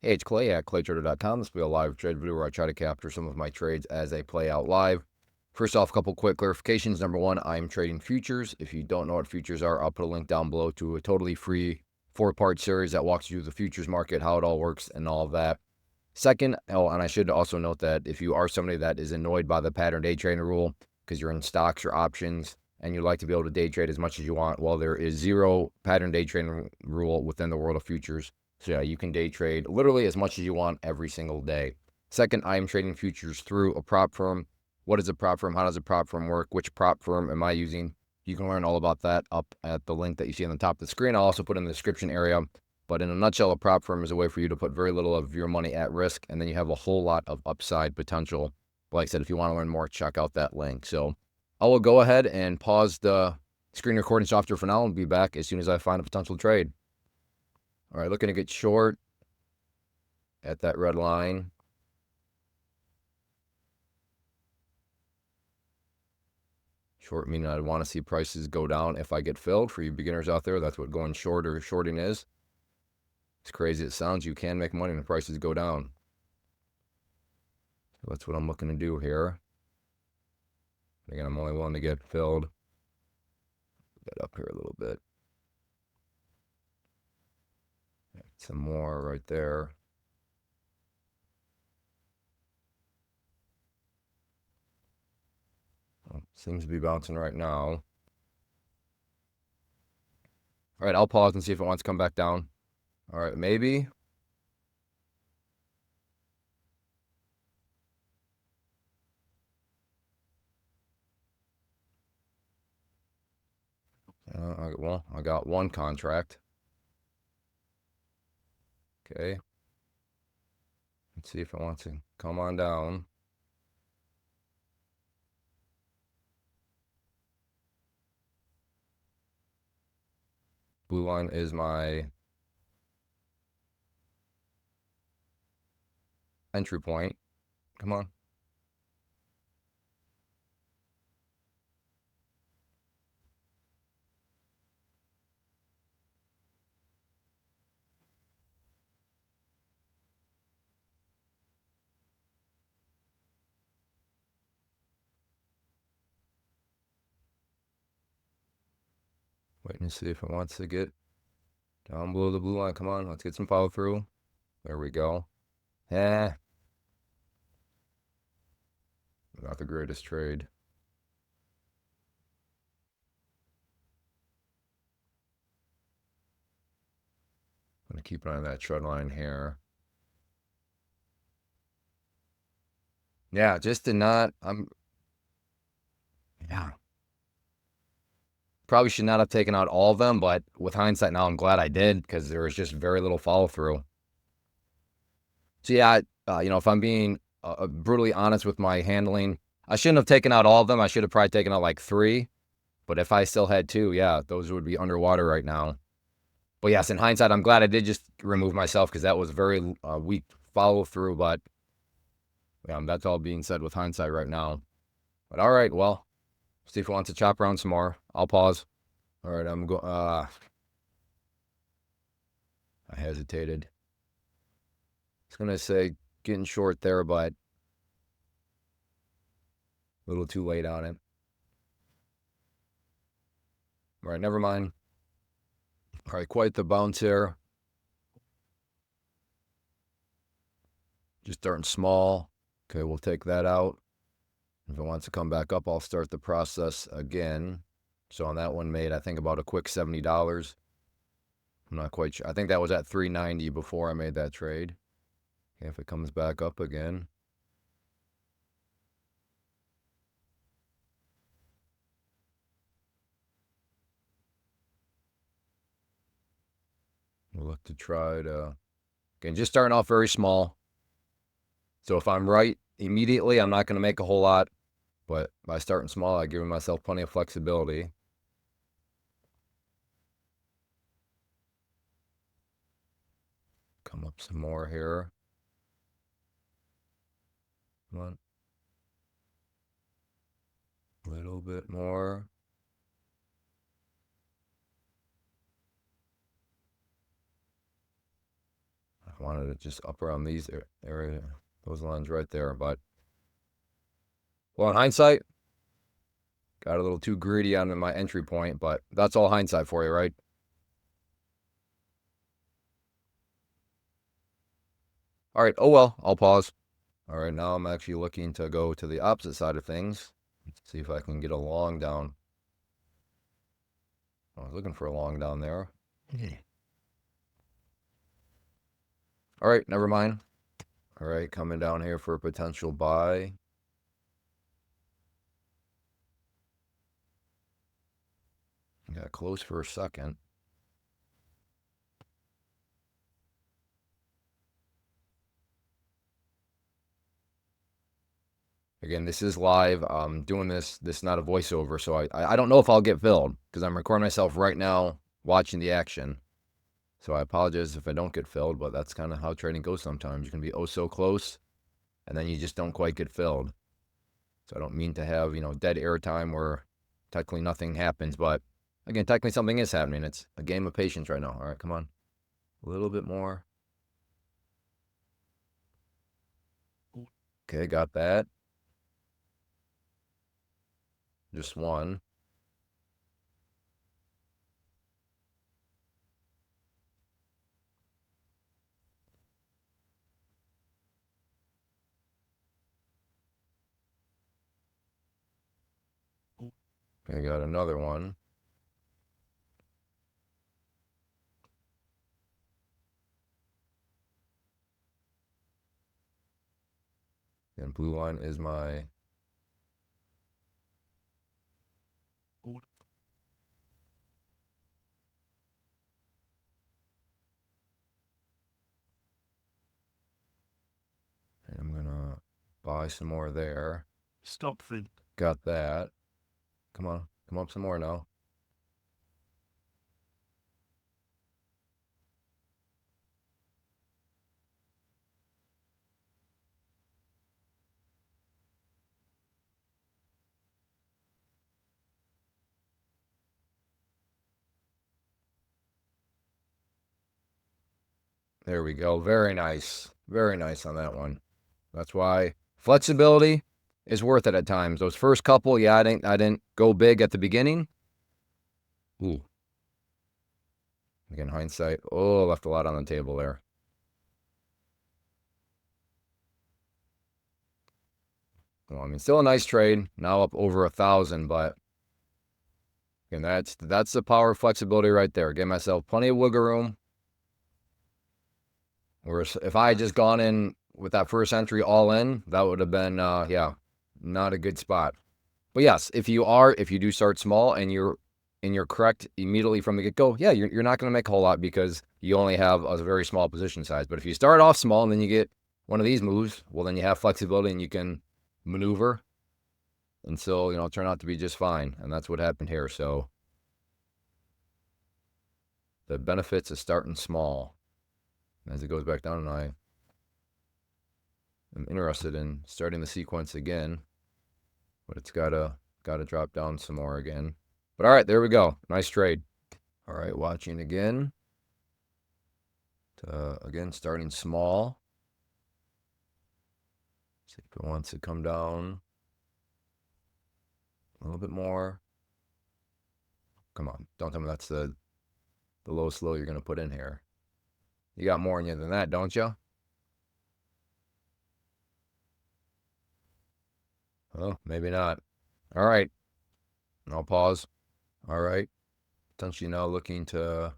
Hey, it's Clay at claytrader.com. This will be a live trade video where I try to capture some of my trades as they play out live. First off, a couple quick clarifications. Number one, I'm trading futures. If you don't know what futures are, I'll put a link down below to a totally free 4-part series that walks you through the futures market, how it all works, and all of that. Second, and I should also note that if you are somebody that is annoyed by the pattern day trading rule because you're in stocks or options and you'd like to be able to day trade as much as you want, well, there is zero pattern day trading rule within the world of futures. So yeah, you can day trade literally as much as you want every single day. Second, I am trading futures through a prop firm. What is a prop firm? How does a prop firm work? Which prop firm am I using? You can learn all about that up at the link that you see on the top of the screen. I'll also put in the description area. But in a nutshell, a prop firm is a way for you to put very little of your money at risk, and then you have a whole lot of upside potential. Like I said, if you want to learn more, check out that link. So I will go ahead and pause the screen recording software for now and be back as soon as I find a potential trade. All right, looking to get short at that red line. Short meaning I want to see prices go down if I get filled. For you beginners out there, that's what going short or shorting is. As crazy as it sounds, you can make money when the prices go down. So that's what I'm looking to do here. Again, I'm only willing to get filled. Get up here a little bit. Some more right there. Well, seems to be bouncing right now. All right, I'll pause and see if it wants to come back down. All right, maybe. Well, I got one contract. Okay. Let's see if it wants to come on down. Blue line is my entry point. Come on. Waiting to see if it wants to get down below the blue line. Come on, let's get some follow through. There we go. Not the greatest trade. I'm gonna keep an eye on that trend line here. Yeah, just to not. Yeah. Probably should not have taken out all of them, but with hindsight now, I'm glad I did because there was just very little follow through. So yeah, if I'm being brutally honest with my handling, I shouldn't have taken out all of them. I should have probably taken out like 3. But if I still had 2, yeah, those would be underwater right now. But yes, in hindsight, I'm glad I did just remove myself because that was very weak follow through. But yeah, that's all being said with hindsight right now. But all right, well, see if he wants to chop around some more. I'll pause. All right, I'm going. I hesitated. It's gonna say getting short there, but a little too late on it. All right, never mind. All right, quite the bounce here. Just starting small. Okay, we'll take that out. If it wants to come back up, I'll start the process again. So on that one made, I think, about a quick $70. I'm not quite sure. I think that was at $3.90 before I made that trade. Okay, if it comes back up again. We'll look to try to, again, just starting off very small. So if I'm right immediately, I'm not going to make a whole lot. But by starting small, I give myself plenty of flexibility. Come up some more here. Come on. A little bit more. wanted it just up around these area, those lines right there. But well, in hindsight, got a little too greedy on my entry point, but that's all hindsight for you, right? All right. Oh, well, I'll pause. All right. Now I'm actually looking to go to the opposite side of things. Let's see if I can get a long down. I was looking for a long down there. All right. Never mind. All right. Coming down here for a potential buy. Got close for a second. Again, this is live. I'm doing this is not a voiceover, so I don't know if I'll get filled because I'm recording myself right now watching the action. So I apologize if I don't get filled, but that's kind of how trading goes sometimes. You can be oh so close, and then you just don't quite get filled. So I don't mean to have, dead air time where technically nothing happens, but again, technically something is happening. It's a game of patience right now. All right, come on. A little bit more. Okay, got that. Just one. Okay, got another one. And blue line is my and I'm gonna buy some more there. Stop then. Got that. Come on, come up some more now. There we go. Very nice. Very nice on that one. That's why flexibility is worth it at times. Those first couple, yeah, I didn't go big at the beginning. Ooh. Again, hindsight. Oh, left a lot on the table there. Well, I mean, still a nice trade. Now up over 1,000, but again, that's the power of flexibility right there. Give myself plenty of wiggle room. Whereas if I had just gone in with that first entry all in, that would have been, yeah, not a good spot. But yes, if you do start small and you're correct immediately from the get go, yeah, you're not going to make a whole lot because you only have a very small position size. But if you start off small and then you get one of these moves, well, then you have flexibility and you can maneuver and still, turn out to be just fine. And that's what happened here. So the benefits of starting small. As it goes back down, and I am interested in starting the sequence again, but it's gotta drop down some more again. But all right, there we go. Nice trade. All right, watching again. Again, starting small. See if it wants to come down a little bit more. Come on, don't tell me that's the lowest low you're gonna put in here. You got more in you than that, don't you? Oh, maybe not. All right, I'll pause. All right, potentially now looking to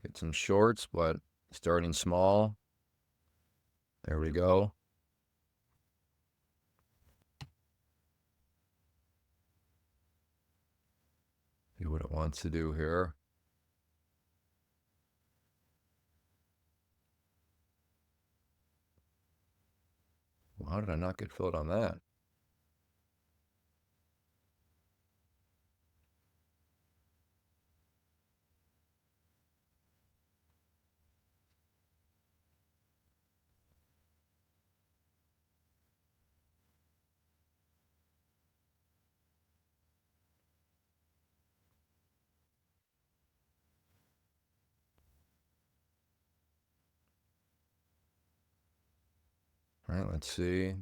get some shorts, but starting small. There we go. See what it wants to do here. Well, how did I not get filled on that? All right, let's see.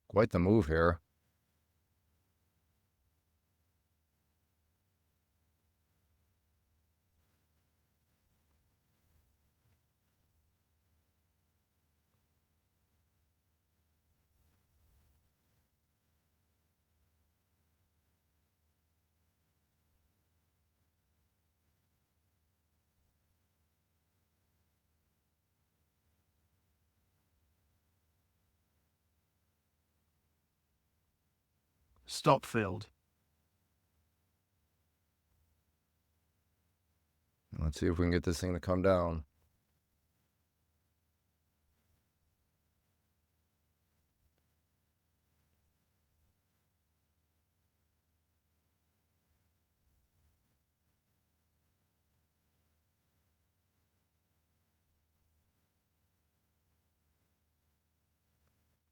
Quite the move here. Stop filled. Let's see if we can get this thing to come down.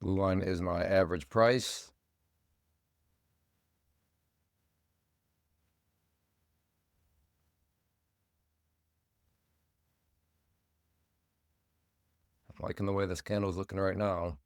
Blue line is my average price. I'm liking the way this candle is looking right now.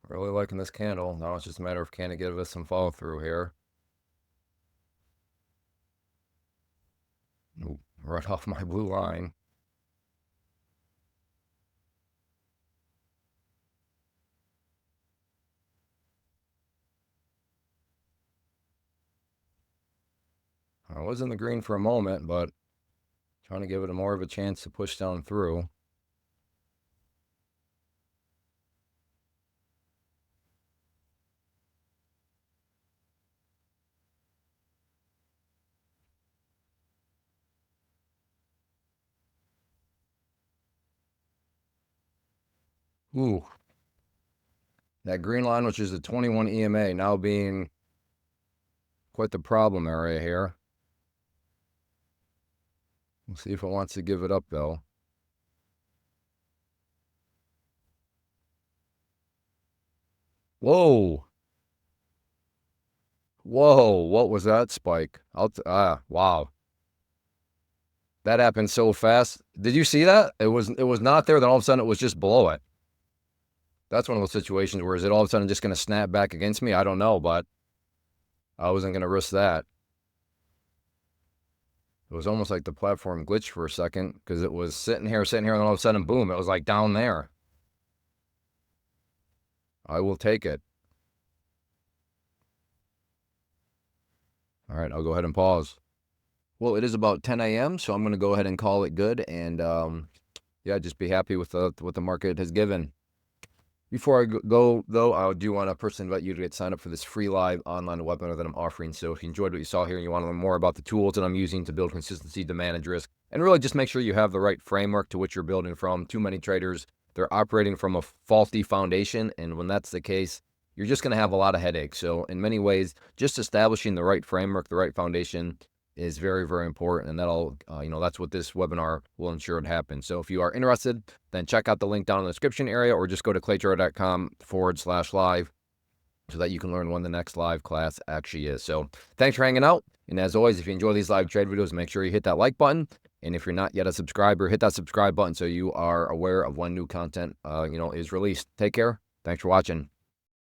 Really liking this candle. Now it's just a matter of can it give us some follow through here. Ooh, right off my blue line. I was in the green for a moment, but trying to give it more of a chance to push down through. Ooh, that green line, which is the 21 EMA, now being quite the problem area here. We'll see if it wants to give it up, though. Whoa. Whoa, what was that spike? Wow. That happened so fast. Did you see that? It was not there, then all of a sudden it was just below it. That's one of those situations where is it all of a sudden just going to snap back against me? I don't know, but I wasn't going to risk that. It was almost like the platform glitched for a second because it was sitting here, and then all of a sudden, boom, it was like down there. I will take it. All right, I'll go ahead and pause. Well, it is about 10 a.m., so I'm going to go ahead and call it good. And yeah, just be happy with what the market has given. Before I go, though, I do want to personally invite you to get signed up for this free live online webinar that I'm offering. So if you enjoyed what you saw here and you want to learn more about the tools that I'm using to build consistency, to manage risk, and really just make sure you have the right framework to which you're building from. Too many traders, they're operating from a faulty foundation. And when that's the case, you're just going to have a lot of headaches. So in many ways, just establishing the right framework, the right foundation is very, very important. And that'll, that's what this webinar will ensure it happens. So if you are interested, then check out the link down in the description area or just go to claytrader.com/live so that you can learn when the next live class actually is. So thanks for hanging out. And as always, if you enjoy these live trade videos, make sure you hit that like button. And if you're not yet a subscriber, hit that subscribe button so you are aware of when new content, is released. Take care. Thanks for watching.